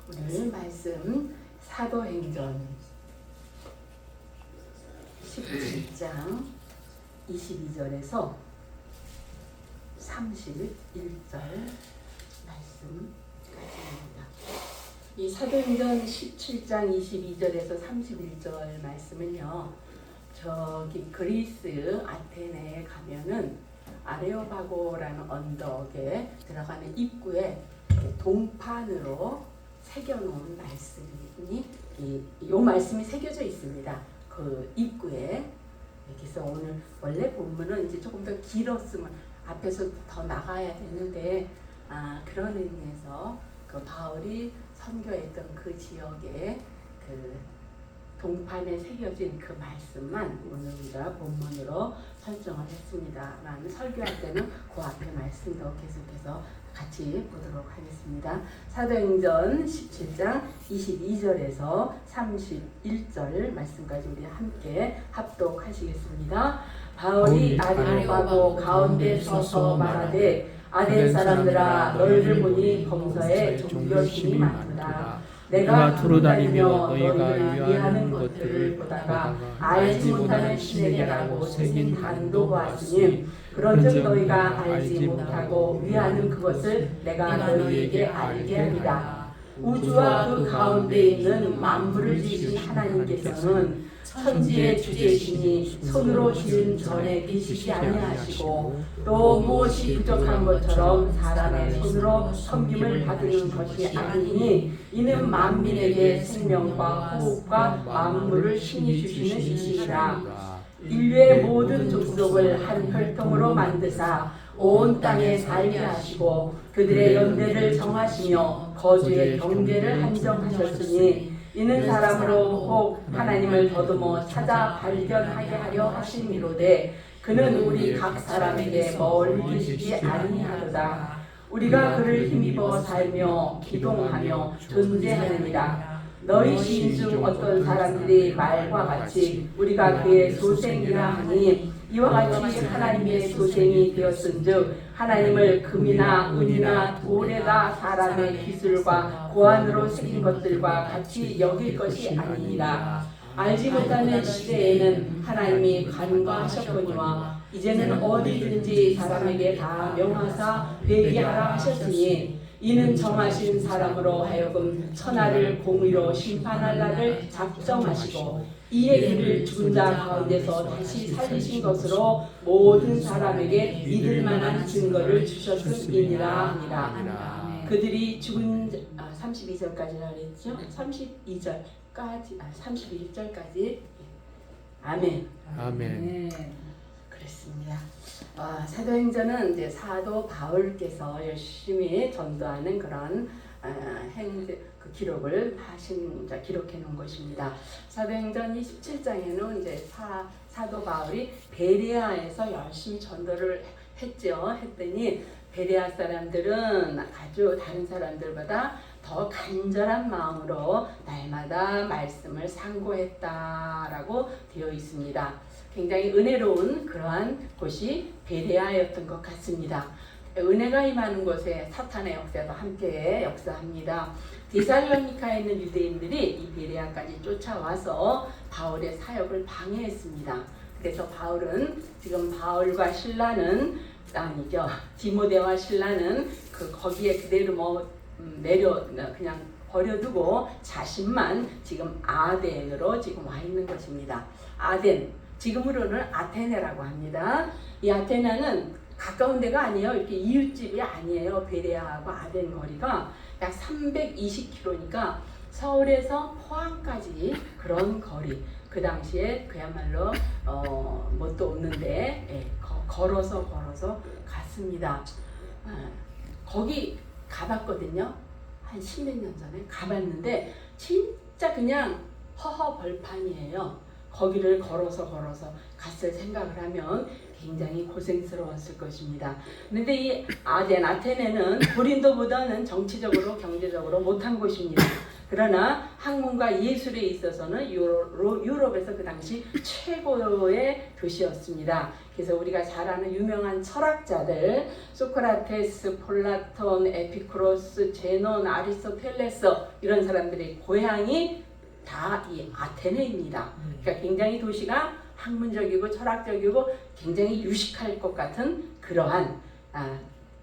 오늘 말씀 사도행전 17장 22절에서 31절 말씀까지입니다. 이 사도행전 17장 22절에서 31절 말씀은요, 저기 그리스 아테네에 가면은 아레오파고라는 언덕에 들어가는 입구에 동판으로 새겨놓은 말씀이 이 말씀이 새겨져 있습니다. 그 입구에. 그래서 오늘 원래 본문은 이제 조금 더 길었으면 앞에서 더 나가야 되는데 그런 의미에서 그 바울이 선교했던 그 지역에 그 동판에 새겨진 그 말씀만 오늘 우리가 본문으로 설정을 했습니다. 라는 설교할 때는 그 앞에 말씀도 계속해서 같이 보도록 하겠습니다. 사도행전 17장 22절에서 31절 말씀까지 우리 함께 합독하시겠습니다. 바울이 아레오파고 가운데 서서 말하되 아덴 사람들아 너희를 보니 범서에 종교심이 많도다. 내가 두루 다니며 너희를 위하는 것들을 보다가 알지 못하는 신에게라고 새긴 단도 보았으니 그런즉 너희가 알지 못하고 위하는 그것을 내가 너희에게 알게 하리라. 우주와 그 가운데 있는 만물을 지으신 하나님께서는 천지의 주제시니 손으로 지은 전에 계시지 아니하시고 또 무엇이 부족한 것처럼 사람의 손으로 섬김을 받는 것이 아니니 이는 만민에게 생명과 호흡과 만물을 신이 주시는 이시니라. 인류의 모든 족속을 한 혈통으로 만드사 온 땅에 살게 하시고 그들의 연대를 정하시며 거주의 경계를 한정하셨으니 이는 사람으로 혹 하나님을 더듬어 찾아 발견하게 하려 하심이로되 그는 우리 각 사람에게 멀리 계시지 아니하도다. 우리가 그를 힘입어 살며 기동하며 존재하느니라. 너희 시인 중 어떤 사람들이 말과 같이 우리가 그의 소생이라 하니 이와 같이 하나님의 소생이 되었은즉 하나님을 금이나 은이나 돌에다 사람의 기술과 고안으로 새긴 것들과 같이 여길 것이 아니니라. 알지 못하는 시대에는 하나님이 간과하셨거니와 이제는 어디든지 사람에게 다 명하사 회개하라 하셨으니 이는 정하신 사람으로 하여금 천하를 공의로 심판할 날을 작정하시고 이에 그를 죽은 자 가운데서 다시 살리신 것으로 모든 사람에게 믿을 만한 증거를 주셨음이니라 하니라. 그들이 죽은 32절까지라 그랬죠? 32절까지 31절까지 아멘. 아멘. 네. 그렇습니다. 사도행전은 이제 사도 바울께서 열심히 전도하는 그런 그 기록을 기록해 놓은 것입니다. 사도행전 17장에는 이제 사도 바울이 베레아에서 열심히 전도를 했더니 베레아 사람들은 아주 다른 사람들보다 더 간절한 마음으로 날마다 말씀을 상고했다라고 되어 있습니다. 굉장히 은혜로운 그러한 곳이 베레아였던 것 같습니다. 은혜가 임하는 곳에 사탄의 역사도 함께 역사합니다. 데살로니카에 있는 유대인들이 이 베레아까지 쫓아와서 바울의 사역을 방해했습니다. 그래서 바울은 지금 바울과 실라는 아니죠. 디모데와 실라는 거기에 그대로 그냥 버려두고 자신만 지금 아덴으로 지금 와 있는 것입니다. 아덴, 지금으로는 아테네라고 합니다. 이 아테네는 가까운 데가 아니에요. 이렇게 이웃집이 아니에요. 베레아하고 아덴 거리가 약 320km니까 서울에서 포항까지 그런 거리. 그 당시에 그야말로 뭣도 없는데 걸어서 갔습니다. 거기 가봤거든요. 한 10몇 년 전에 가봤는데 진짜 그냥 허허벌판이에요. 거기를 걸어서 갔을 생각을 하면 굉장히 고생스러웠을 것입니다. 그런데 이 아테네는 고린도보다는 정치적으로 경제적으로 못한 곳입니다. 그러나 학문과 예술에 있어서는 유럽에서 그 당시 최고의 도시였습니다. 그래서 우리가 잘 아는 유명한 철학자들 소크라테스, 플라톤, 에피쿠로스, 제논, 아리스토텔레스 이런 사람들의 고향이 다 이 아테네입니다. 그러니까 굉장히 도시가 학문적이고 철학적이고 굉장히 유식할 것 같은 그러한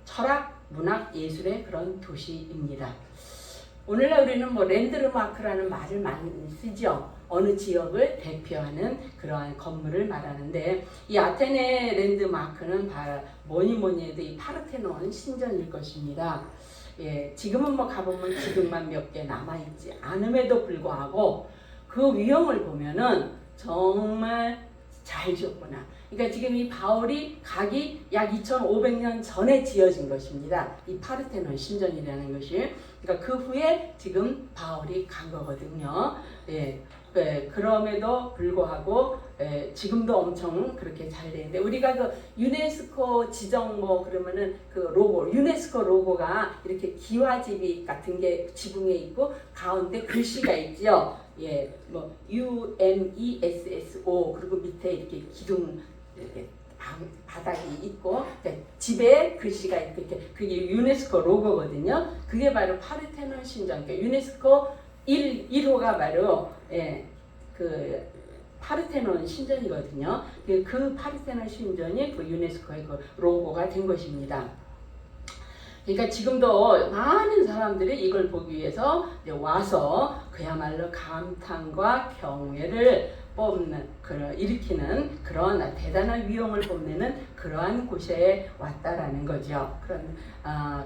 철학, 문학, 예술의 그런 도시입니다. 오늘날 우리는 뭐 랜드마크라는 말을 많이 쓰죠. 어느 지역을 대표하는 그러한 건물을 말하는데 이 아테네 랜드마크는 뭐니 해도 이 파르테논 신전일 것입니다. 예, 지금은 뭐 가보면 지금만 몇 개 남아있지 않음에도 불구하고 그 위형을 보면은 정말 잘 지었구나. 그러니까 지금 이 바울이 가기 약 2500년 전에 지어진 것입니다. 이 파르테논 신전이라는 것이. 그러니까 그 후에 지금 바울이 간 거거든요. 예, 그럼에도 불구하고 지금도 엄청 그렇게 잘 되는데 우리가 그 유네스코 지정 뭐 그러면은 그 로고 유네스코 로고가 이렇게 기와집이 같은 게 지붕에 있고 가운데 글씨가 있죠. 예, 뭐 UNESSO 그리고 밑에 이렇게 기둥 이렇게 바닥이 있고 집에 글씨가 이렇게 그게 유네스코 로고거든요. 그게 바로 파르테논 신전. 그러니까 유네스코 1호가 바로 그 파르테논 신전이거든요. 그 파르테논 신전이 그 유네스코의 그 로고가 된 것입니다. 그러니까 지금도 많은 사람들이 이걸 보기 위해서 와서 그야말로 감탄과 경외를 일으키는 그런 대단한 위엄을 뽐내는 그러한 곳에 왔다라는 거죠.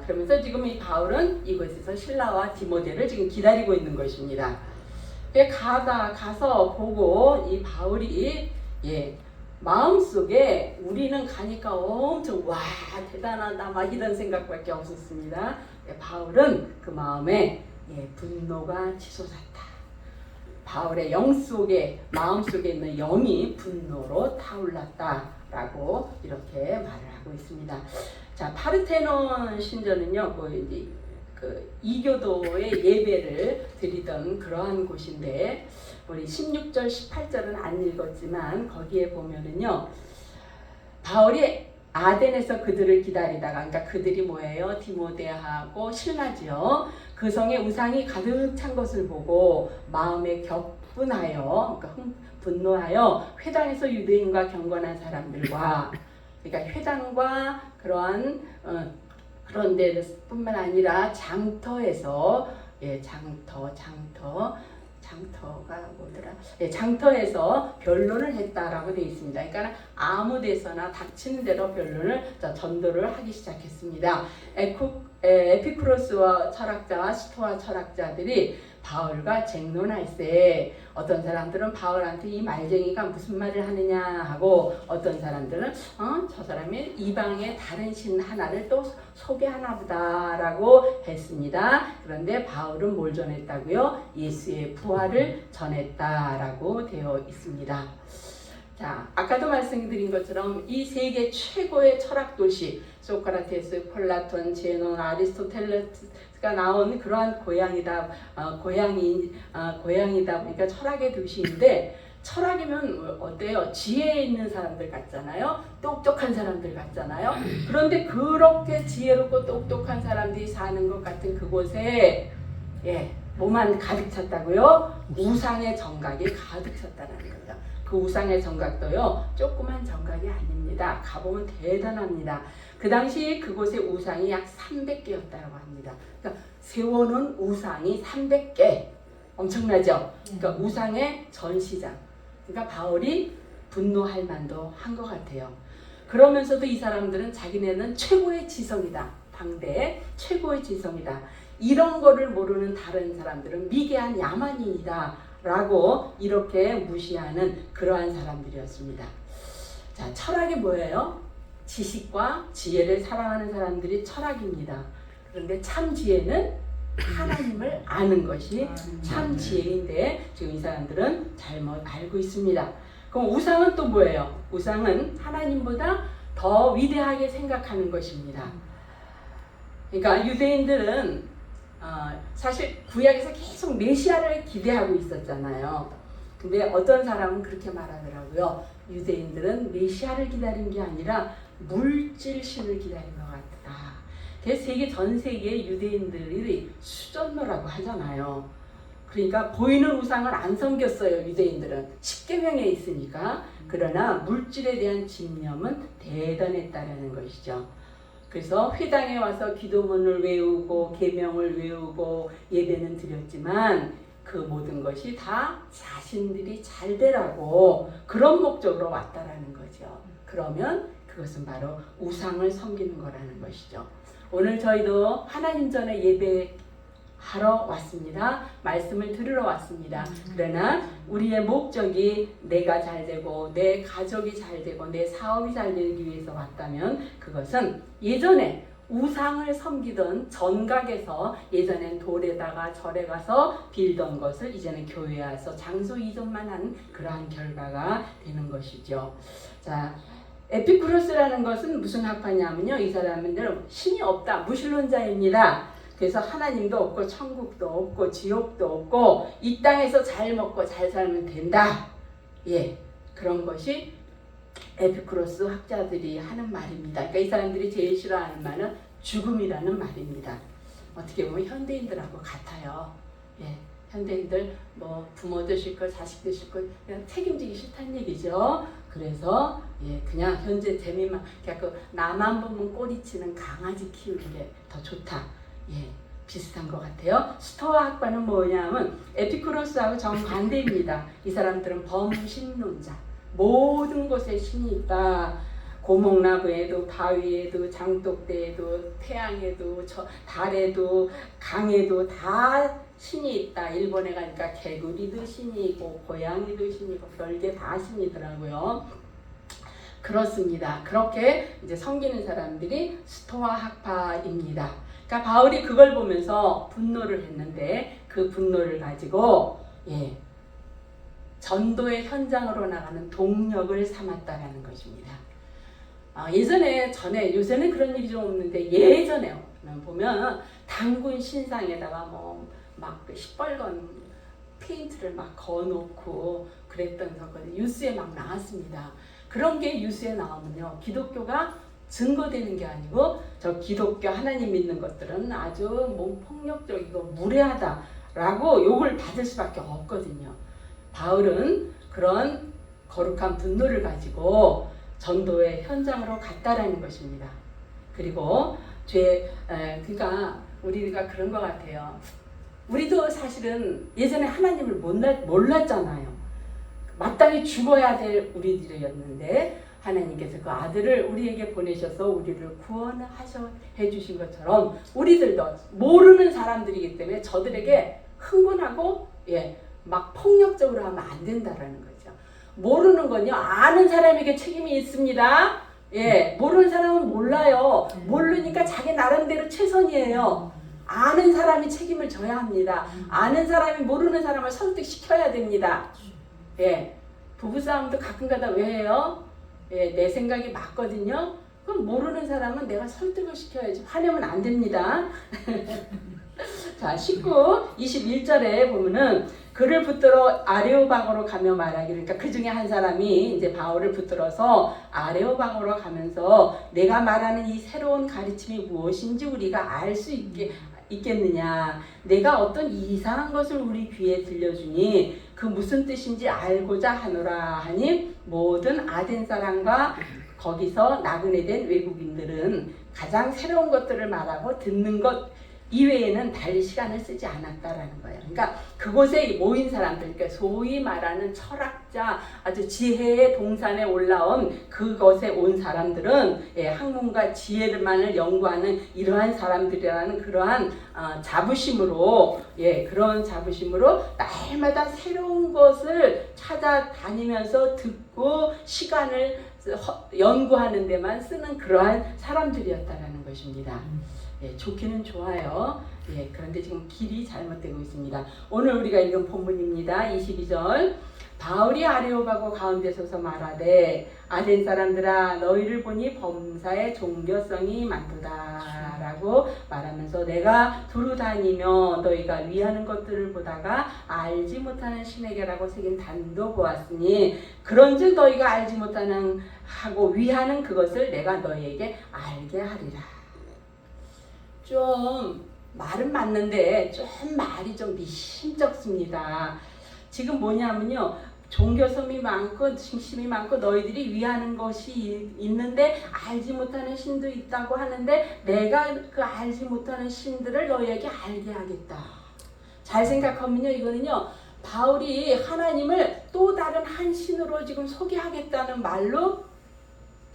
그러면서 지금 이 바울은 이곳에서 신라와 디모데를 지금 기다리고 있는 것입니다. 가서 보고 이 바울이 마음속에 우리는 가니까 엄청 와 대단하다 막 이런 생각밖에 없었습니다. 바울은 그 마음에 분노가 치솟았다. 바울의 마음 속에 있는 영이 분노로 타올랐다라고 이렇게 말을 하고 있습니다. 자, 파르테논 신전은요, 그 이교도의 예배를 드리던 그러한 곳인데 우리 16절, 18절은 안 읽었지만 거기에 보면은요, 바울이 아덴에서 그들을 기다리다가, 그러니까 그들이 뭐예요? 디모데하고 신라지요. 그 성에 우상이 가득 찬 것을 보고 마음에 격분하여, 그러니까 분노하여 회당에서 유대인과 경건한 사람들과, 그러니까 회당과 그러한 그런 데뿐만 아니라 장터에서 장터가 뭐더라? 장터에서 변론을 했다라고 되어 있습니다. 그러니까 아무 데서나 닥치는 대로 변론을 전도를 하기 시작했습니다. 에피쿠로스와 철학자와 스토아 철학자들이 바울과 쟁론할세 어떤 사람들은 바울한테 이 말쟁이가 무슨 말을 하느냐 하고 어떤 사람들은 저 사람이 이방의 다른 신 하나를 또 소개하나 보다라고 했습니다. 그런데 바울은 뭘 전했다고요? 예수의 부활을 전했다라고 되어 있습니다. 자, 아까도 말씀드린 것처럼 이 세계 최고의 철학 도시 소크라테스, 플라톤, 제논, 아리스토텔레스가 나온 그러한 고향이다 보니까 철학의 도시인데 철학이면 어때요? 지혜 있는 사람들 같잖아요. 똑똑한 사람들 같잖아요. 그런데 그렇게 지혜롭고 똑똑한 사람들이 사는 것 같은 그곳에 뭐만 가득 찼다고요? 우상의 정각이 가득 찼다는 거죠. 그 우상의 정각도요, 조그만 정각이 아닙니다. 가보면 대단합니다. 그 당시 그곳의 우상이 약 300개였다고 합니다. 그러니까 세워놓은 우상이 300개. 엄청나죠? 그러니까 우상의 전시장. 그러니까 바울이 분노할 만도 한 것 같아요. 그러면서도 이 사람들은 자기네는 최고의 지성이다. 당대의 최고의 지성이다. 이런 거를 모르는 다른 사람들은 미개한 야만인이다. 라고 이렇게 무시하는 그러한 사람들이었습니다. 자, 철학이 뭐예요? 지식과 지혜를 사랑하는 사람들이 철학입니다. 그런데 참 지혜는 하나님을 아는 것이 참 지혜인데 지금 이 사람들은 잘못 알고 있습니다. 그럼 우상은 또 뭐예요? 우상은 하나님보다 더 위대하게 생각하는 것입니다. 그러니까 유대인들은 사실 구약에서 계속 메시아를 기대하고 있었잖아요. 근데 어떤 사람은 그렇게 말하더라고요. 유대인들은 메시아를 기다린 게 아니라 물질신을 기다린 것 같다. 그래서 전 세계의 유대인들이 수전노라고 하잖아요. 그러니까 보이는 우상을 안 섬겼어요. 유대인들은 십계명에 있으니까. 그러나 물질에 대한 집념은 대단했다라는 것이죠. 그래서 회당에 와서 기도문을 외우고 계명을 외우고 예배는 드렸지만 그 모든 것이 다 자신들이 잘 되라고 그런 목적으로 왔다라는 거죠. 그러면 그것은 바로 우상을 섬기는 거라는 것이죠. 오늘 저희도 하나님 전에 예배하러 왔습니다. 말씀을 들으러 왔습니다. 그러나 우리의 목적이 내가 잘 되고 내 가족이 잘 되고 내 사업이 잘 되기 위해서 왔다면 그것은 예전에 우상을 섬기던 전각에서 예전엔 돌에다가 절에 가서 빌던 것을 이제는 교회에 와서 장소 이전만 한 그러한 결과가 되는 것이죠. 자, 에피쿠로스라는 것은 무슨 학파냐면요. 이 사람들은 신이 없다. 무신론자입니다. 그래서 하나님도 없고 천국도 없고 지옥도 없고 이 땅에서 잘 먹고 잘 살면 된다. 예, 그런 것이 에피쿠로스 학자들이 하는 말입니다. 그러니까 이 사람들이 제일 싫어하는 말은 죽음이라는 말입니다. 어떻게 보면 현대인들하고 같아요. 예, 현대인들 뭐 부모 되실 거 자식 되실 거 그냥 책임지기 싫다는 얘기죠. 그래서 예, 그냥 현재 재미만 그냥 그 나만 보면 꼬리치는 강아지 키우는 게 더 좋다. 예, 비슷한 것 같아요. 스토아 학파는 뭐냐면 에피쿠로스하고 정반대입니다. 이 사람들은 범신론자. 모든 곳에 신이 있다. 고목나무에도 바위에도 장독대에도 태양에도 달에도 강에도 다 신이 있다. 일본에 가니까 개구리도 신이 있고 고양이도 신이 있고 별게 다 신이더라고요. 그렇습니다. 그렇게 이제 섬기는 사람들이 스토아 학파입니다. 그러니까 바울이 그걸 보면서 분노를 했는데 그 분노를 가지고 예, 전도의 현장으로 나가는 동력을 삼았다라는 것입니다. 요새는 그런 일이 좀 없는데 예전에 보면 단군 신상에다가 막 시뻘건 페인트를 막 거놓고 그랬던 사건이 뉴스에 막 나왔습니다. 그런 게 뉴스에 나오면요, 기독교가 증거되는 게 아니고 저 기독교 하나님 믿는 것들은 아주 폭력적이고 무례하다라고 욕을 받을 수밖에 없거든요. 바울은 그런 거룩한 분노를 가지고 전도의 현장으로 갔다라는 것입니다. 그리고 그러니까 우리가 그런 것 같아요. 우리도 사실은 예전에 하나님을 몰랐잖아요. 마땅히 죽어야 될 우리들이었는데 하나님께서 그 아들을 우리에게 보내셔서 우리를 구원해 주신 것처럼 우리들도 모르는 사람들이기 때문에 저들에게 흥분하고 막 폭력적으로 하면 안 된다라는 거죠. 모르는 건요, 아는 사람에게 책임이 있습니다. 모르는 사람은 몰라요. 모르니까 자기 나름대로 최선이에요. 아는 사람이 책임을 져야 합니다. 아는 사람이 모르는 사람을 설득시켜야 됩니다. 부부싸움도 가끔가다 왜 해요? 내 생각이 맞거든요. 그럼 모르는 사람은 내가 설득을 시켜야지. 화내면 안 됩니다. 자, 21절에 보면은 그를 붙들어 아레오바고로 가며 말하기. 그러니까 그 중에 한 사람이 이제 바울을 붙들어서 아레오바고로 가면서 내가 말하는 이 새로운 가르침이 무엇인지 우리가 알 수 있겠느냐. 내가 어떤 이상한 것을 우리 귀에 들려주니 그 무슨 뜻인지 알고자 하노라 하니 모든 아덴 사람과 거기서 나그네 된 외국인들은 가장 새로운 것들을 말하고 듣는 것 이외에는 달리 시간을 쓰지 않았다라는 거예요. 그러니까 그곳에 모인 사람들, 그러니까 소위 말하는 철학자, 아주 지혜의 동산에 올라온 그것에 온 사람들은 학문과 지혜만을 연구하는 이러한 사람들이라는 그러한 자부심으로 그런 자부심으로 날마다 새로운 것을 찾아다니면서 듣고 시간을 연구하는 데만 쓰는 그러한 사람들이었다라는 것입니다. 좋기는 좋아요. 그런데 지금 길이 잘못되고 있습니다. 오늘 우리가 읽은 본문입니다. 22절. 바울이 아레오바고 가운데 서서 말하되 아덴 사람들아 너희를 보니 범사에 종교성이 많도다 라고 말하면서 내가 두루 다니며 너희가 위하는 것들을 보다가 알지 못하는 신에게라고 새긴 단도 보았으니 그런즉 너희가 알지 못하는 하고 위하는 그것을 내가 너희에게 알게 하리라. 좀 말은 맞는데 좀 말이 좀 미심쩍습니다. 지금 뭐냐면요, 종교성이 많고 중심이 많고 너희들이 위하는 것이 있는데 알지 못하는 신도 있다고 하는데 내가 그 알지 못하는 신들을 너희에게 알게 하겠다. 잘 생각하면요, 이거는요 바울이 하나님을 또 다른 한 신으로 지금 소개하겠다는 말로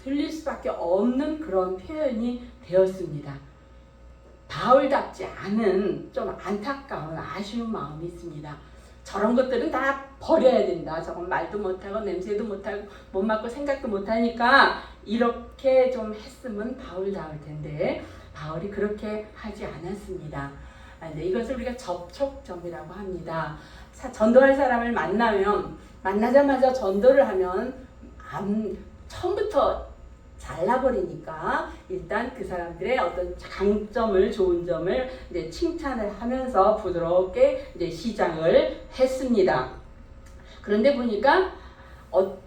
들릴 수밖에 없는 그런 표현이 되었습니다. 바울답지 않은 좀 안타까운 아쉬운 마음이 있습니다. 저런 것들은 다 버려야 된다. 저건 말도 못하고 냄새도 못하고 못 맡고 생각도 못하니까 이렇게 좀 했으면 바울다울 텐데 바울이 그렇게 하지 않았습니다. 근데 이것을 우리가 접촉점이라고 합니다. 전도할 사람을 만나자마자 전도를 하면 처음부터 잘라버리니까 일단 그 사람들의 어떤 강점을, 좋은 점을 이제 칭찬을 하면서 부드럽게 이제 시작을 했습니다. 그런데 보니까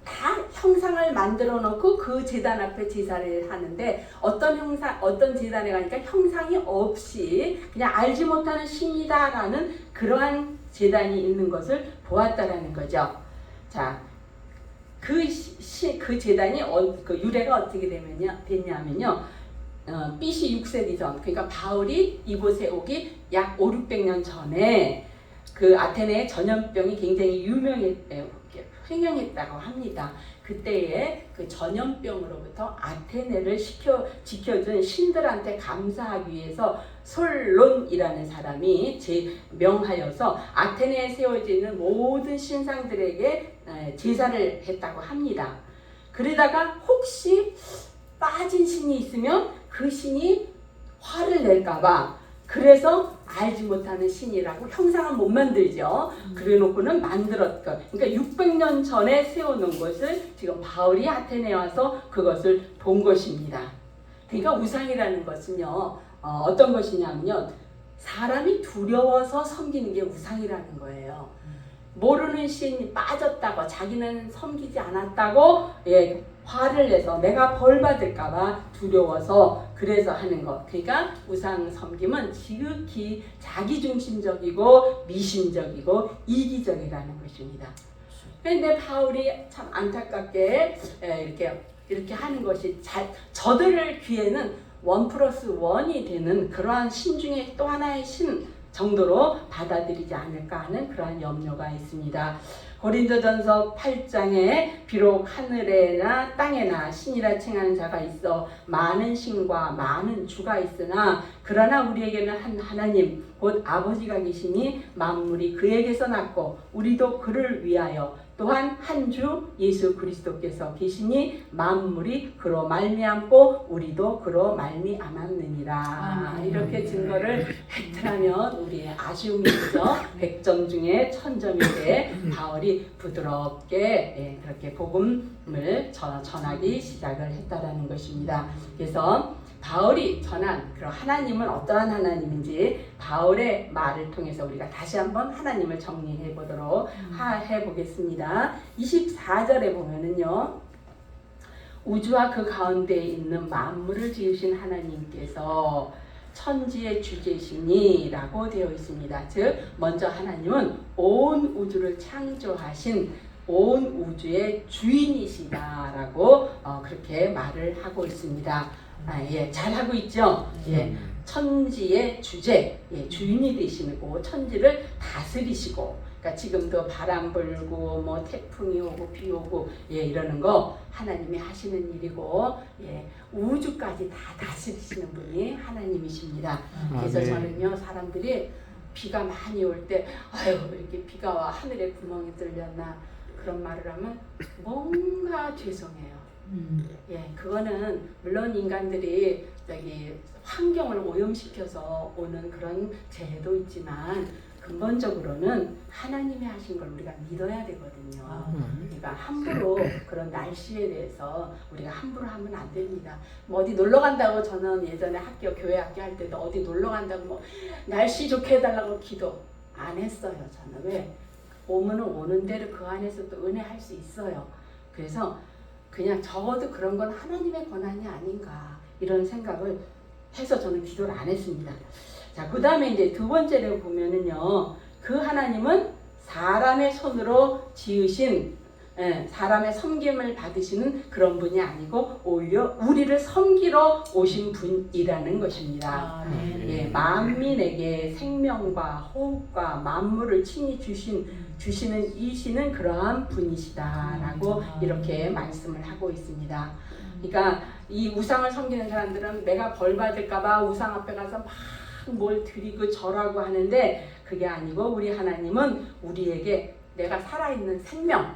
다 형상을 만들어 놓고 그 제단 앞에 제사를 하는데 어떤 제단에 가니까 형상이 없이 그냥 알지 못하는 신이다라는 그러한 제단이 있는 것을 보았다라는 거죠. 자, 그 제단이 그 유래가 어떻게 됐냐면요. BC 6세기 전, 그러니까 바울이 이곳에 오기 약 500~600년 전에 그 아테네의 전염병이 굉장히 횡행했다고 합니다. 그때에 그 전염병으로부터 아테네를 지켜준 신들한테 감사하기 위해서 솔론이라는 사람이 명하여서 아테네에 세워져 있는 모든 신상들에게 제사를 했다고 합니다. 그러다가 혹시 빠진 신이 있으면 그 신이 화를 낼까봐 그래서 알지 못하는 신이라고 형상은 못 만들죠. 그래 놓고는 만들었고, 그러니까 600년 전에 세워놓은 것을 지금 바울이 아테네에 와서 그것을 본 것입니다. 그러니까 우상이라는 것은요, 어떤 것이냐면요, 사람이 두려워서 섬기는 게 우상이라는 거예요. 모르는 신이 빠졌다고 자기는 섬기지 않았다고 화를 내서 내가 벌 받을까봐 두려워서 그래서 하는 것. 그러니까 우상 섬김은 지극히 자기중심적이고 미심적이고 이기적이라는 것입니다. 그런데 바울이 참 안타깝게 이렇게 하는 것이 저들을 귀에는 1+1이 되는 그러한 신 중에 또 하나의 신 정도로 받아들이지 않을까 하는 그러한 염려가 있습니다. 고린도전서 8장에 비록 하늘에나 땅에나 신이라 칭하는 자가 있어 많은 신과 많은 주가 있으나 그러나 우리에게는 한 하나님 곧 아버지가 계시니 만물이 그에게서 났고 우리도 그를 위하여 또한 한 주 예수 그리스도께서 계시니 만물이 그로 말미암고 우리도 그로 말미암았느니라. 이렇게 증거를 했더라면 우리의 아쉬움이 있죠. 100점 중에 1000점인데 바울이 부드럽게 그렇게 복음을 전하기 시작을 했다라는 것입니다. 그래서 바울이 전한 그런 하나님은 어떠한 하나님인지 바울의 말을 통해서 우리가 다시 한번 하나님을 정리해 보도록 해보겠습니다. 24절에 보면은요, 우주와 그 가운데에 있는 만물을 지으신 하나님께서 천지의 주제시니 라고 되어 있습니다. 즉 먼저 하나님은 온 우주를 창조하신 온 우주의 주인이시다라고 그렇게 말을 하고 있습니다. 잘하고 있죠. 천지의 주제, 주인이 되시고 천지를 다스리시고, 그러니까 지금도 바람 불고 뭐 태풍이 오고 비 오고 이러는 거 하나님이 하시는 일이고, 우주까지 다 다스리시는 분이 하나님이십니다. 그래서 저는요, 사람들이 비가 많이 올 때 아유 이렇게 비가 와 하늘에 구멍이 뚫렸나 그런 말을 하면 뭔가 죄송해요. 그거는 물론 인간들이 환경을 오염시켜서 오는 그런 재해도 있지만 근본적으로는 하나님이 하신 걸 우리가 믿어야 되거든요. 그러니까 함부로 그런 날씨에 대해서 우리가 함부로 하면 안 됩니다. 뭐 어디 놀러 간다고 저는 예전에 교회 학교 할 때도 어디 놀러 간다고 뭐 날씨 좋게 해달라고 기도 안 했어요. 저는 왜? 오면은 오는 대로 그 안에서 또 은혜할 수 있어요. 그래서 그냥 적어도 그런 건 하나님의 권한이 아닌가 이런 생각을 해서 저는 기도를 안 했습니다. 자, 그 다음에 이제 두 번째로 보면은요, 그 하나님은 사람의 손으로 지으신, 사람의 섬김을 받으시는 그런 분이 아니고 오히려 우리를 섬기러 오신 분이라는 것입니다. 예, 만민에게 생명과 호흡과 만물을 친히 주시는 이시는 그러한 분이시다라고 이렇게 말씀을 하고 있습니다. 그러니까 이 우상을 섬기는 사람들은 내가 벌 받을까봐 우상 앞에 가서 막 뭘 드리고 절하고 하는데 그게 아니고 우리 하나님은 우리에게 내가 살아있는 생명,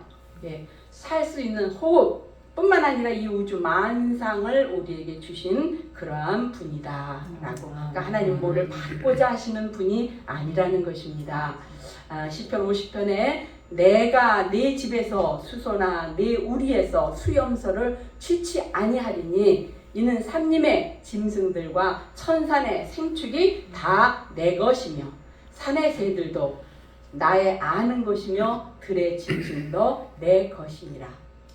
살 수 있는 호흡 뿐만 아니라 이 우주 만상을 우리에게 주신 그러한 분이다라고. 그러니까 하나님 뭐를 받고자 하시는 분이 아니라는 것입니다. 시편 50편에 내가 내 집에서 수소나 내 우리에서 수염소를 취치 아니하리니 이는 산림의 짐승들과 천산의 생축이 다 내 것이며 산의 새들도 나의 아는 것이며 들의 짐승도 내 것이니라.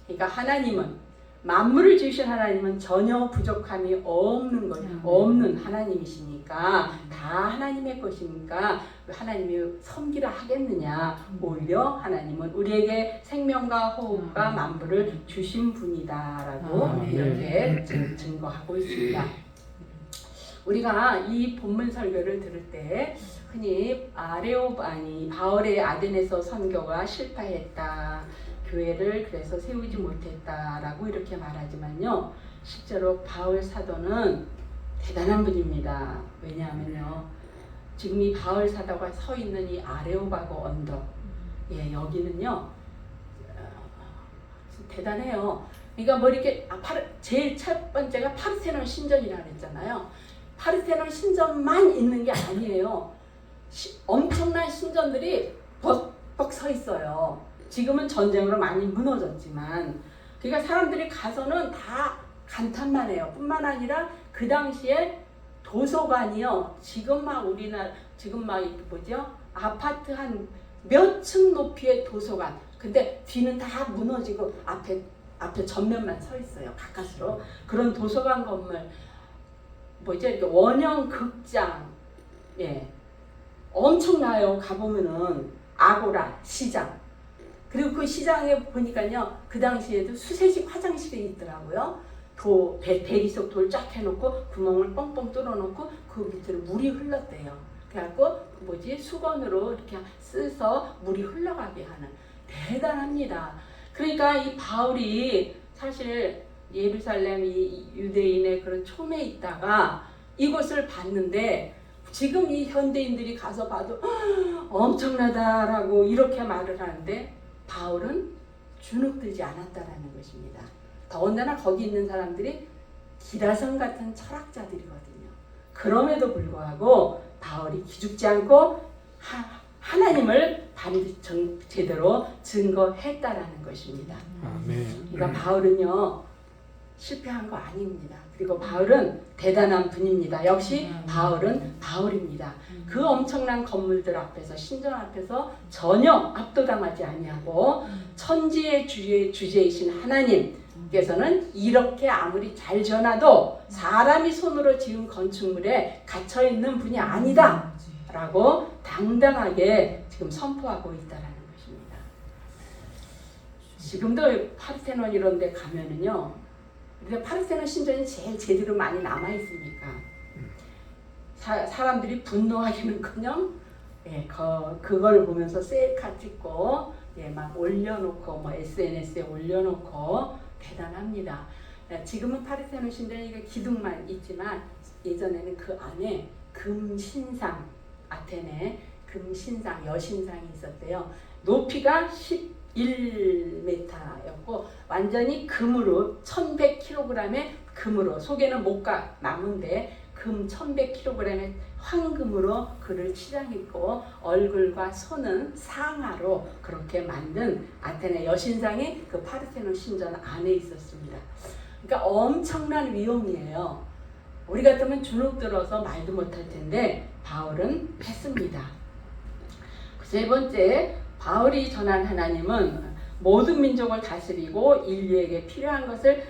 그러니까 하나님은 만물을 지으신 하나님은 전혀 부족함이 없는 하나님이시니까 다 하나님의 것이니까 하나님이 섬기라 하겠느냐. 오히려 하나님은 우리에게 생명과 호흡과 만물을 주신 분이다라고 이렇게 증거하고 있습니다. 우리가 이 본문 설교를 들을 때 흔히 바울의 아덴에서 선교가 실패했다. 교회를 그래서 세우지 못했다라고 이렇게 말하지만요. 실제로 바울 사도는 대단한 분입니다. 왜냐하면요. 지금 이 바울 사도가 서 있는 이 아레오바고 언덕, 여기는요. 대단해요. 그러니까 뭐 이렇게 제일 첫 번째가 파르테논 신전이라고 했잖아요. 파르테논 신전만 있는 게 아니에요. 엄청난 신전들이 벅벅 서 있어요. 지금은 전쟁으로 많이 무너졌지만, 그러니까 사람들이 가서는 다 감탄만 해요. 뿐만 아니라 그 당시에 도서관이요. 지금 막 아파트 한 몇 층 높이의 도서관. 근데 뒤는 다 무너지고 앞에 전면만 서 있어요. 가까스로. 그런 도서관 건물. 이렇게 원형 극장. 엄청나요. 가보면은 아고라 시장. 그리고 그 시장에 보니까요, 그 당시에도 수세식 화장실이 있더라고요. 대리석 돌 쫙 해놓고 구멍을 뻥뻥 뚫어놓고 그 밑으로 물이 흘렀대요. 그래갖고 수건으로 이렇게 쓰서 물이 흘러가게 하는. 대단합니다. 그러니까 이 바울이 사실 예루살렘 이 유대인의 그런 촌에 있다가 이곳을 봤는데 지금 이 현대인들이 가서 봐도 엄청나다라고 이렇게 말을 하는데 바울은 주눅들지 않았다라는 것입니다. 더군다나 거기 있는 사람들이 기라성 같은 철학자들이거든요. 그럼에도 불구하고 바울이 기죽지 않고 하나님을 제대로 증거했다라는 것입니다. 그러니까 바울은요 실패한 거 아닙니다. 그리고 바울은 대단한 분입니다. 역시 바울은 바울입니다. 그 엄청난 건물들 앞에서 신전 앞에서 전혀 압도당하지 아니하고 천지의 주제이신 하나님께서는 이렇게 아무리 잘 전하도 사람이 손으로 지은 건축물에 갇혀 있는 분이 아니다 라고 당당하게 지금 선포하고 있다라는 것입니다. 지금도 파르테논 이런 데 가면은요, 파르테논 신전이 제일 제대로 많이 남아 있으니까 사람들이 분노하기는커녕 그걸 보면서 셀카 찍고 막 올려놓고 SNS에 올려놓고 대단합니다. 지금은 파르테논 신전이 기둥만 있지만 예전에는 그 안에 금신상, 아테네 금신상, 여신상이 있었대요. 높이가 11m였고 완전히 금으로 1100kg의 금으로, 속에는 목과 나무인데 금 1100kg의 황금으로 그를 치장했고 얼굴과 손은 상아로 그렇게 만든 아테네 여신상이 그 파르테논 신전 안에 있었습니다. 그러니까 엄청난 위엄이에요. 우리 같으면 주눅 들어서 말도 못할 텐데 바울은 했습니다. 세 번째, 바울이 전한 하나님은 모든 민족을 다스리고 인류에게 필요한 것을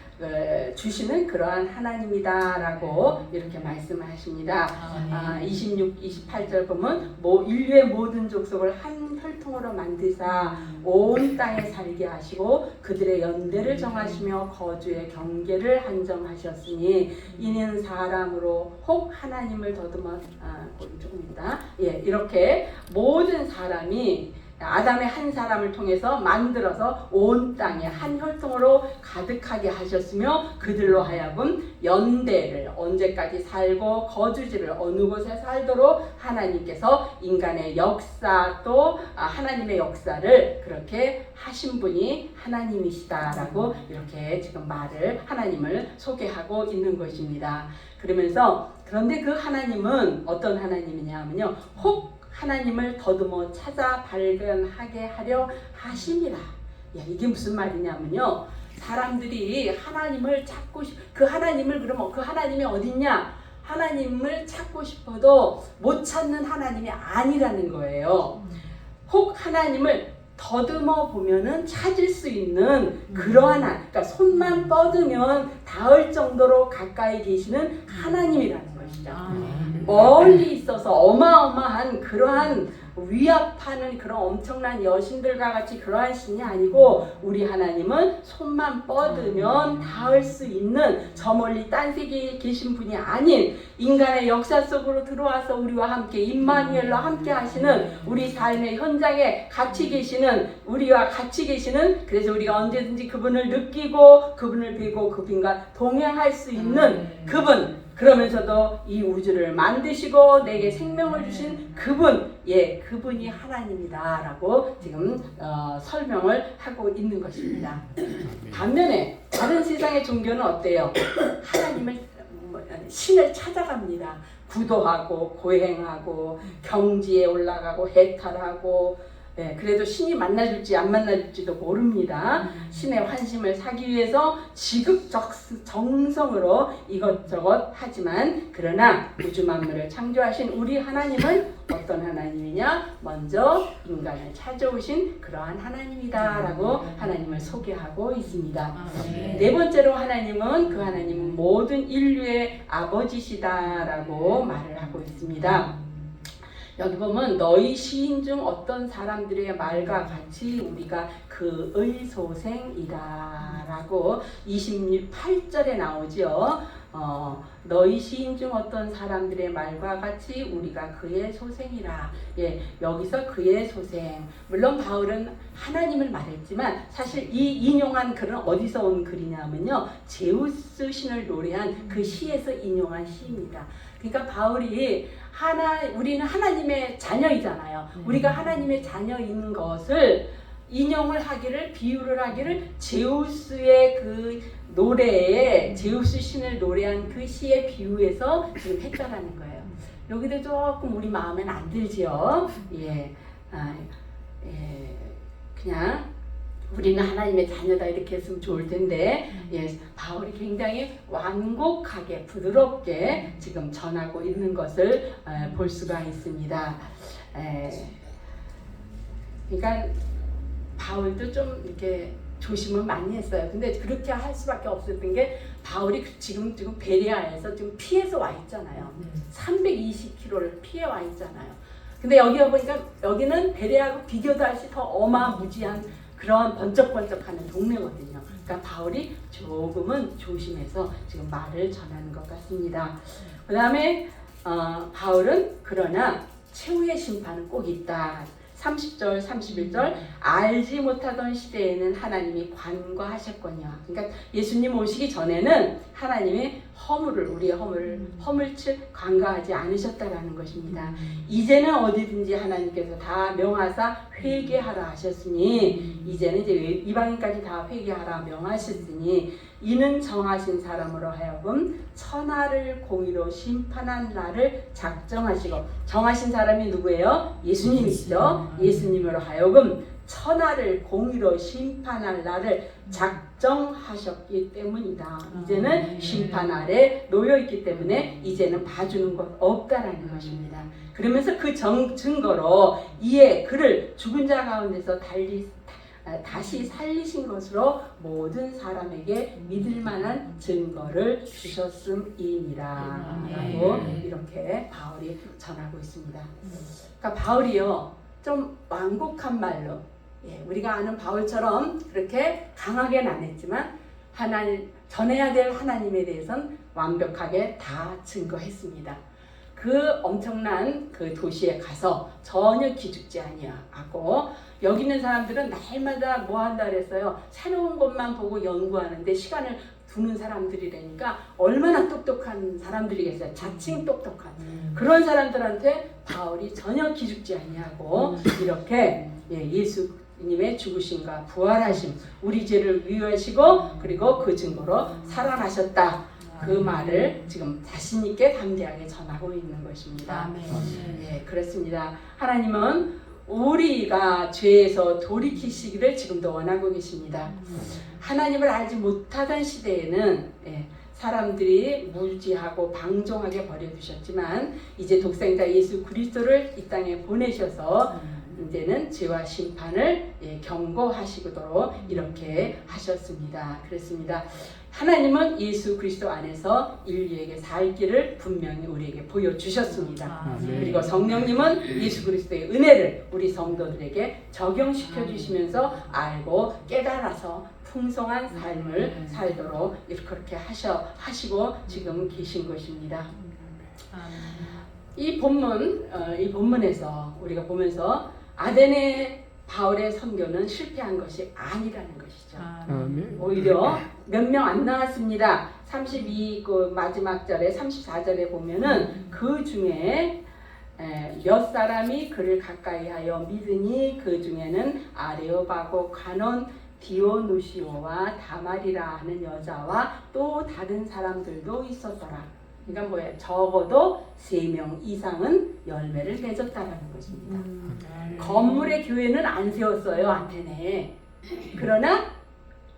주시는 그러한 하나님이다라고 이렇게 말씀하십니다. 26, 28절 보면 인류의 모든 족속을 한 혈통으로 만드사 온 땅에 살게 하시고 그들의 연대를 정하시며 거주의 경계를 한정하셨으니 이는 사람으로 혹 하나님을 더듬어 조금입니다. 이렇게 모든 사람이 아담의 한 사람을 통해서 만들어서 온 땅에 한 혈통으로 가득하게 하셨으며 그들로 하여금 연대를 언제까지 살고 거주지를 어느 곳에 살도록 하나님께서 인간의 역사 또 하나님의 역사를 그렇게 하신 분이 하나님이시다라고 이렇게 지금 말을 하나님을 소개하고 있는 것입니다. 그러면서 그런데 그 하나님은 어떤 하나님이냐 하면요. 혹 하나님을 더듬어 찾아 발견하게 하려 하심이라. 이게 무슨 말이냐면요. 사람들이 하나님을 찾고 그 하나님을 그러면 그 하나님이 어딨냐? 하나님을 찾고 싶어도 못 찾는 하나님이 아니라는 거예요. 혹 하나님을 더듬어 보면은 찾을 수 있는 그러한 그러니까 손만 뻗으면 닿을 정도로 가까이 계시는 하나님이라는 것이죠. 멀리 있어서 어마어마한 그러한 위압하는 그런 엄청난 여신들과 같이 그러한 신이 아니고 우리 하나님은 손만 뻗으면 닿을 수 있는 저 멀리 딴 세계에 계신 분이 아닌 인간의 역사 속으로 들어와서 우리와 함께 임마누엘로 함께 하시는 우리 삶의 현장에 같이 계시는 우리와 같이 계시는 그래서 우리가 언제든지 그분을 느끼고 그분을 뵈고 그분과 동행할 수 있는 그분 그러면서도 이 우주를 만드시고 내게 생명을 주신 그분, 그분이 하나님이다라고 지금 설명을 하고 있는 것입니다. 반면에 다른 세상의 종교는 어때요? 하나님을 신을 찾아갑니다. 구도하고 고행하고 경지에 올라가고 해탈하고 그래도 신이 만나줄지 안 만나줄지도 모릅니다. 신의 환심을 사기 위해서 지극정성으로 이것저것 하지만 그러나 우주 만물을 창조하신 우리 하나님은 어떤 하나님이냐? 먼저 인간을 찾아오신 그러한 하나님이다라고 하나님을 소개하고 있습니다. 네 번째로 하나님은 그 하나님은 모든 인류의 아버지시다라고 말을 하고 있습니다. 여기 보면 너희 시인 중 어떤 사람들의 말과 같이 우리가 그의 소생이다라고 28절에 나오죠. 너희 시인 중 어떤 사람들의 말과 같이 우리가 그의 소생이라. 여기서 그의 소생. 물론 바울은 하나님을 말했지만 사실 이 인용한 글은 어디서 온 글이냐면요. 제우스 신을 노래한 그 시에서 인용한 시입니다. 그러니까 바울이 우리는 하나님의 자녀이잖아요. 우리가 하나님의 자녀인 것을 인용을 하기를 비유를 하기를 제우스의 그 노래에 제우스 신을 노래한 그 시의 비유에서 지금 했다라는 거예요. 여기도 조금 우리 마음엔 안 들지요. 그냥 우리는 하나님의 자녀다 이렇게 했으면 좋을 텐데 바울이 굉장히 완곡하게 부드럽게 지금 전하고 있는 것을 볼 수가 있습니다. 그러니까 바울도 좀 이렇게 조심을 많이 했어요. 근데 그렇게 할 수밖에 없었던 게 바울이 지금 베레아에서 지금 피해서 와 있잖아요. 320km를 피해 와 있잖아요. 근데 여기 보니까 여기는 베레아하고 비교도 할 수 더 어마무지한 그런 번쩍번쩍하는 동네거든요. 그러니까 바울이 조금은 조심해서 지금 말을 전하는 것 같습니다. 그 다음에 바울은 그러나 최후의 심판은 꼭 있다. 30절, 31절 알지 못하던 시대에는 하나님이 관과하셨거니와. 그러니까 예수님 오시기 전에는 하나님이 우리의 허물을 간과하지 않으셨다라는 것입니다. 이제는 어디든지 하나님께서 다 명하사 회개하라 하셨으니 이제는 이제 이방인까지 다 회개하라 명하셨으니 이는 정하신 사람으로 하여금 천하를 공의로 심판한 날을 작정하시고 정하신 사람이 누구예요? 예수님이시죠. 예수님으로 하여금 천하를 공의로 심판할 날을 작정하셨기 때문이다. 이제는 심판 아래 놓여있기 때문에 이제는 봐주는 것 없다라는 것입니다. 그러면서 그 증거로 이에 그를 죽은 자 가운데서 다시 살리신 것으로 모든 사람에게 믿을 만한 증거를 주셨음이니라 라고 이렇게 바울이 전하고 있습니다. 그러니까 바울이요 좀 완곡한 말로 우리가 아는 바울처럼 그렇게 강하게는 안 했지만 전해야 될 하나님에 대해서는 완벽하게 다 증거했습니다. 그 엄청난 그 도시에 가서 전혀 기죽지 아니하고 여기 있는 사람들은 날마다 뭐 한다 그랬어요. 새로운 것만 보고 연구하는데 시간을 두는 사람들이라니까 얼마나 똑똑한 사람들이겠어요. 자칭 똑똑한 그런 사람들한테 바울이 전혀 기죽지 아니하고 이렇게 예수님의 죽으심과 부활하심 우리 죄를 위하시고 그리고 그 증거로 살아나셨다. 그 말을 지금 자신 있게 담대하게 전하고 있는 것입니다. 그렇습니다. 하나님은 우리가 죄에서 돌이키시기를 지금도 원하고 계십니다. 하나님을 알지 못하던 시대에는 사람들이 무지하고 방종하게 버려두셨지만 이제 독생자 예수 그리스도를 이 땅에 보내셔서 이제는 죄와 심판을 경고하시도록 이렇게 하셨습니다. 그렇습니다. 하나님은 예수 그리스도 안에서 인류에게 살 길을 분명히 우리에게 보여주셨습니다. 그리고 성령님은 예수 그리스도의 은혜를 우리 성도들에게 적용시켜 주시면서 알고 깨달아서 풍성한 삶을 살도록 이렇게 하시고 지금 계신 것입니다. 이 본문에서 우리가 보면서 아데네 바울의 선교는 실패한 것이 아니라는 것이죠. 오히려 몇 명 안 나왔습니다. 32 그 마지막 절에 34절에 보면은 그 중에 몇 사람이 그를 가까이하여 믿으니 그 중에는 아레오바고 가논 디오누시오와 다말이라 하는 여자와 또 다른 사람들도 있었더라. 그러니까 뭐예요? 적어도 3명 이상은 열매를 맺었다라는 것입니다. 건물의 교회는 안 세웠어요, 아테네에. 그러나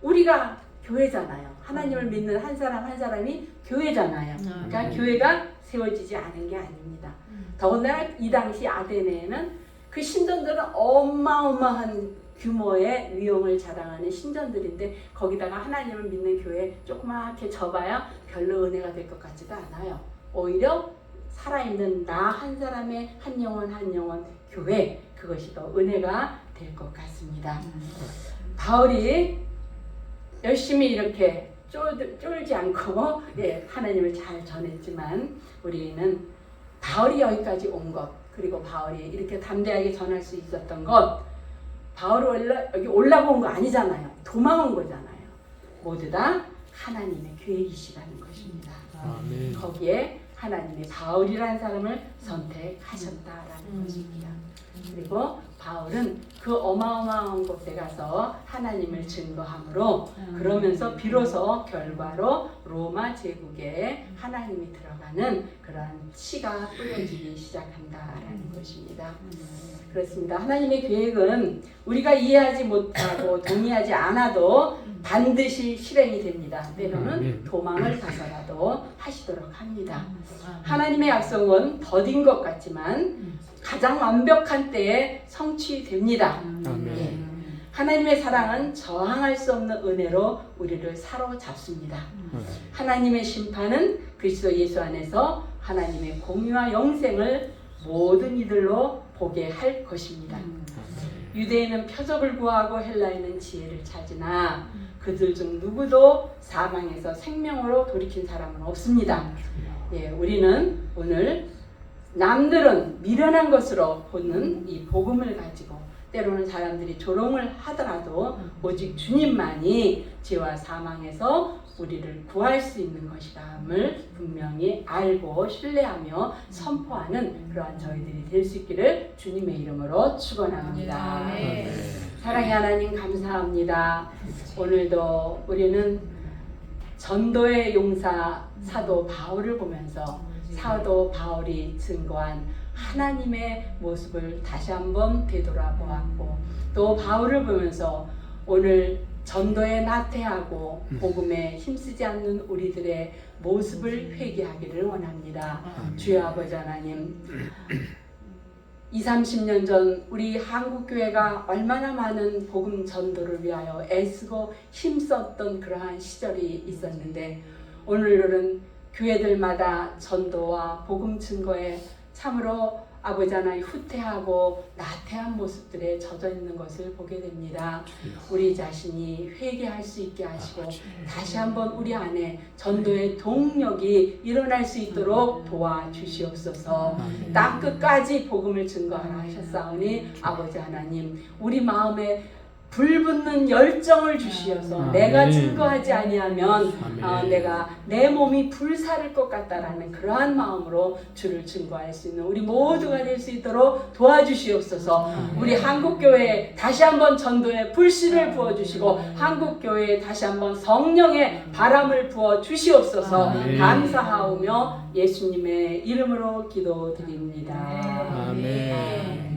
우리가 교회잖아요. 하나님을 믿는 한 사람 한 사람이 교회잖아요. 그러니까 교회가 세워지지 않은 게 아닙니다. 더군다나 이 당시 아테네에는 그 신전들은 어마어마한 규모의 위용을 자랑하는 신전들인데 거기다가 하나님을 믿는 교회 조그맣게 접어야 별로 은혜가 될 것 같지도 않아요. 오히려 살아있는 나 한 사람의 한 영혼 교회 그것이 더 은혜가 될 것 같습니다. 바울이 열심히 이렇게 쫄지 않고 하나님을 잘 전했지만 우리는 바울이 여기까지 온 것 그리고 바울이 이렇게 담대하게 전할 수 있었던 것 바울이 여기 올라온 거 아니잖아요. 도망온 거잖아요. 모두 다 하나님의 계획이시라는 것입니다. 거기에 하나님의 바울이라는 사람을 선택하셨다라는 것입니다. 그리고 바울은 그 어마어마한 곳에 가서 하나님을 증거함으로 그러면서 비로소 결과로 로마 제국에 하나님이 들어가는 그러한 씨가 뿌려지기 시작한다라는 것입니다. 그렇습니다. 하나님의 계획은 우리가 이해하지 못하고 동의하지 않아도 반드시 실행이 됩니다. 때로는 도망을 가서라도 하시도록 합니다. 하나님의 약속은 더딘 것 같지만 가장 완벽한 때에 성취됩니다. 하나님의 사랑은 저항할 수 없는 은혜로 우리를 사로잡습니다. 하나님의 심판은 그리스도 예수 안에서 하나님의 공의와 영생을 모든 이들로 보게 할 것입니다. 유대인은 표적을 구하고 헬라인은 지혜를 찾으나 그들 중 누구도 사망에서 생명으로 돌이킨 사람은 없습니다. 우리는 오늘 남들은 미련한 것으로 보는 이 복음을 가지고 때로는 사람들이 조롱을 하더라도 오직 주님만이 죄와 사망에서 우리를 구할 수 있는 것이라함을 분명히 알고 신뢰하며 선포하는 그러한 저희들이 될 수 있기를 주님의 이름으로 축원합니다. 사랑의 하나님 감사합니다. 오늘도 우리는 전도의 용사 사도 바울을 보면서 사도 바울이 증거한 하나님의 모습을 다시 한번 되돌아보았고, 또 바울을 보면서 오늘 전도에 나태하고 복음에 힘쓰지 않는 우리들의 모습을 회개하기를 원합니다. 주여 아버지 하나님, 20-30년 전 우리 한국교회가 얼마나 많은 복음 전도를 위하여 애쓰고 힘썼던 그러한 시절이 있었는데, 오늘은 교회들마다 전도와 복음 증거에 참으로 아버지 하나님 후퇴하고 나태한 모습들에 젖어 있는 것을 보게 됩니다. 우리 자신이 회개할 수 있게 하시고 다시 한번 우리 안에 전도의 동력이 일어날 수 있도록 도와주시옵소서. 땅 끝까지 복음을 증거하라 하셨사오니 아버지 하나님, 우리 마음에 불붙는 열정을 주시어서 내가 증거하지 아니하면 내가 내 몸이 불사를 것 같다라는 그러한 마음으로 주를 증거할 수 있는 우리 모두가 될 수 있도록 도와주시옵소서. 우리 한국교회에 다시 한번 전도의 불씨를 부어주시고 한국교회에 다시 한번 성령의 바람을 부어주시옵소서. 감사하오며 예수님의 이름으로 기도드립니다. 아멘.